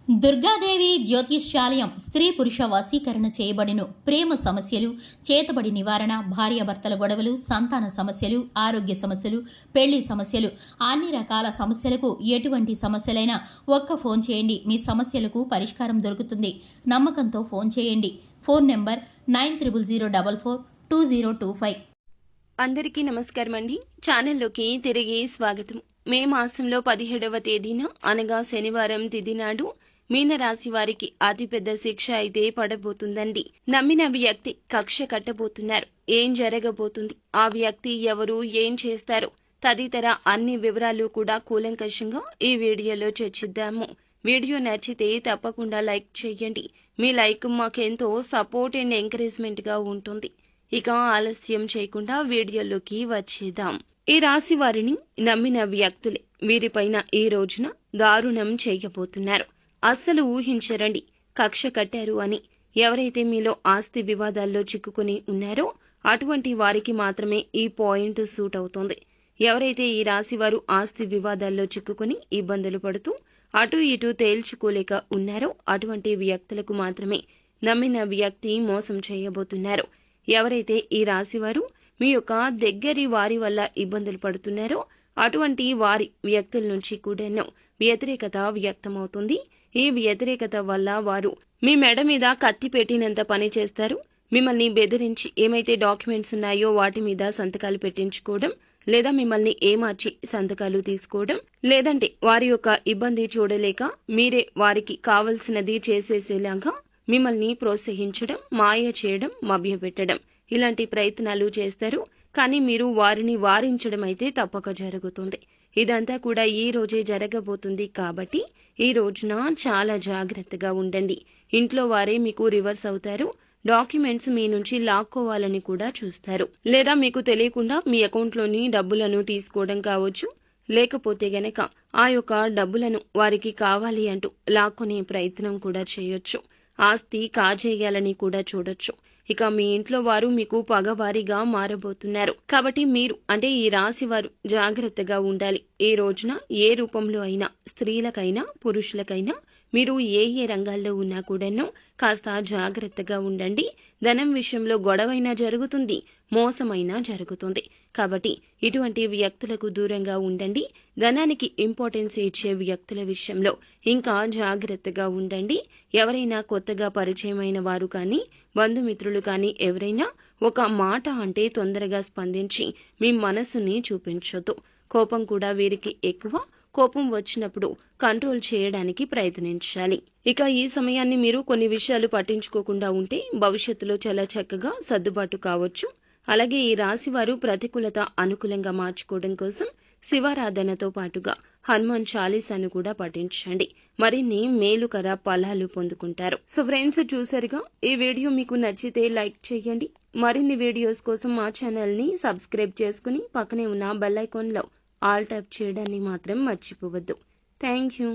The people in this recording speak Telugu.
దుర్గాదేవి జ్యోతిష్యాలయం స్త్రీ పురుష వశీకరణ చేయబడిను. ప్రేమ సమస్యలు, చేతబడి నివారణ, భార్యాభర్తల గొడవలు, సంతాన సమస్యలు, ఆరోగ్య సమస్యలు, పెళ్లి సమస్యలు, అన్ని రకాల సమస్యలకు ఎటువంటి సమస్యలైనా ఒక్క ఫోన్ చేయండి. మీ సమస్యలకు పరిష్కారం దొరుకుతుంది. నమ్మకంతో ఫోన్ చేయండి. Phone number 9004420025. అందరికీ నమస్కారం అండి. ఛానల్లోకి తిరిగి స్వాగతం. మే మాసంలో 17వ తేదీన అనగా శనివారం తిథి నాడు మీనరాశి వారికి అతిపెద్ద శిక్ష అయితే పడబోతుందండి. నమ్మిన వ్యక్తి కక్ష కట్టబోతున్నారు. ఏం జరగబోతుంది, ఆ వ్యక్తి ఎవరు, ఏం చేస్తారు తదితర అన్ని వివరాలు కూడా కూలంకషంగా ఈ వీడియోలో చర్చిద్దాము. వీడియో నచ్చితే తప్పకుండా లైక్ చేయండి. మీ లైక్ మాకెంతో సపోర్ట్ అండ్ ఎంకరేజ్మెంట్ గా ఉంటుంది. ఇక ఆలస్యం చేయకుండా వీడియోలోకి వచ్చేద్దాం. ఈ రాశి వారిని నమ్మిన వ్యక్తులే వీరిపైన ఈ రోజున దారుణం చేయబోతున్నారు. అస్సలు ఊహించరండి, కక్ష కట్టారు అని. ఎవరైతే మీలో ఆస్తి వివాదాల్లో చిక్కుకుని ఉన్నారో అటువంటి వారికి మాత్రమే ఈ పాయింట్ సూట్ అవుతుంది. ఎవరైతే ఈ రాశి వారు ఆస్తి వివాదాల్లో చిక్కుకుని ఇబ్బందులు పడుతూ అటు ఇటు తేల్చుకోలేక ఉన్నారో అటువంటి వ్యక్తులకు మాత్రమే నమ్మిన వ్యక్తి మోసం చేయబోతున్నారు. ఎవరైతే ఈ రాశివారు మీ యొక్క దగ్గరి వారి వల్ల ఇబ్బందులు పడుతున్నారో అటువంటి వారి వ్యక్తుల నుంచి కూడాను వ్యతిరేకత వ్యక్తమవుతుంది. ఈ వ్యతిరేకత వల్ల వారు మీ మెడ మీద కత్తి పెట్టినంత పని చేస్తారు. మిమ్మల్ని బెదిరించి ఏమైతే డాక్యుమెంట్స్ ఉన్నాయో వాటి మీద సంతకాలు పెట్టించుకోవడం, లేదా మిమ్మల్ని ఏమార్చి సంతకాలు తీసుకోవడం, లేదంటే వారి యొక్క ఇబ్బంది చూడలేక మీరే వారికి కావలసినది చేసేసేలాగా మిమ్మల్ని ప్రోత్సహించడం, మాయ చేయడం, మభ్యపెట్టడం ఇలాంటి ప్రయత్నాలు చేస్తారు. కానీ మీరు వారిని వారించడం అయితే తప్పక జరుగుతుంది. ఇదంతా కూడా ఈ రోజే జరగబోతుంది. కాబట్టి ఈ రోజున చాలా జాగ్రత్తగా ఉండండి. ఇంట్లో వారే మీకు రివర్స్ అవుతారు. డాక్యుమెంట్స్ మీ నుంచి లాక్కోవాలని కూడా చూస్తారు. లేదా మీకు తెలియకుండా మీ అకౌంట్లోని డబ్బులను తీసుకోవడం కావచ్చు. లేకపోతే గనక ఆ యొక్క డబ్బులను వారికి కావాలి అంటూ లాక్కునే ప్రయత్నం కూడా చేయొచ్చు. ఆస్తి కాజేయాలని కూడా చూడొచ్చు. ఇక మీ ఇంట్లో వారు మీకు పగవారిగా మారబోతున్నారు. కాబట్టి మీరు అంటే ఈ రాశి వారు జాగ్రత్తగా ఉండాలి. ఈ రోజున ఏ రూపంలో అయినా, స్త్రీలకైనా పురుషులకైనా, మీరు ఏ రంగాల్లో ఉన్నా కూడాను కాస్త జాగ్రత్తగా ఉండండి. ధనం విషయంలో గొడవైనా జరుగుతుంది, మోసమైనా జరుగుతుంది. కాబట్టి ఇటువంటి వ్యక్తులకు దూరంగా ఉండండి. ధనానికి ఇంపార్టెన్స్ ఇచ్చే వ్యక్తుల విషయంలో ఇంకా జాగ్రత్తగా ఉండండి. ఎవరైనా కొత్తగా పరిచయమైన వారు కానీ, బంధుమిత్రులు కానీ ఎవరైనా ఒక మాట అంటే తొందరగా స్పందించి మీ మనసుని చూపించొద్దు. కోపం కూడా వీరికి ఎక్కువ. కోపం వచ్చినప్పుడు కంట్రోల్ చేయడానికి ప్రయత్నించాలి. ఇక ఈ సమయాన్ని మీరు కొన్ని విషయాలు పట్టించుకోకుండా ఉంటే భవిష్యత్తులో చాలా చక్కగా సర్దుబాటు కావచ్చు. అలాగే ఈ రాశి వారు ప్రతికూలత అనుకూలంగా మార్చుకోవడం కోసం శివారాధనతో పాటుగా హనుమాన్ చాలీసాను కూడా పఠించండి. మరిన్ని మేలుకర ఫలాలు పొందుకుంటారు. సో ఫ్రెండ్స్, చూసారుగా, ఈ వీడియో మీకు నచ్చితే లైక్ చేయండి. మరిన్ని వీడియోస్ కోసం మా ఛానల్ ని సబ్స్క్రైబ్ చేసుకుని పక్కనే ఉన్న బెల్ ఐకాన్ లో ఆల్ ట్యాప్ చేయడాన్ని మాత్రం మర్చిపోవద్దు. Thank you.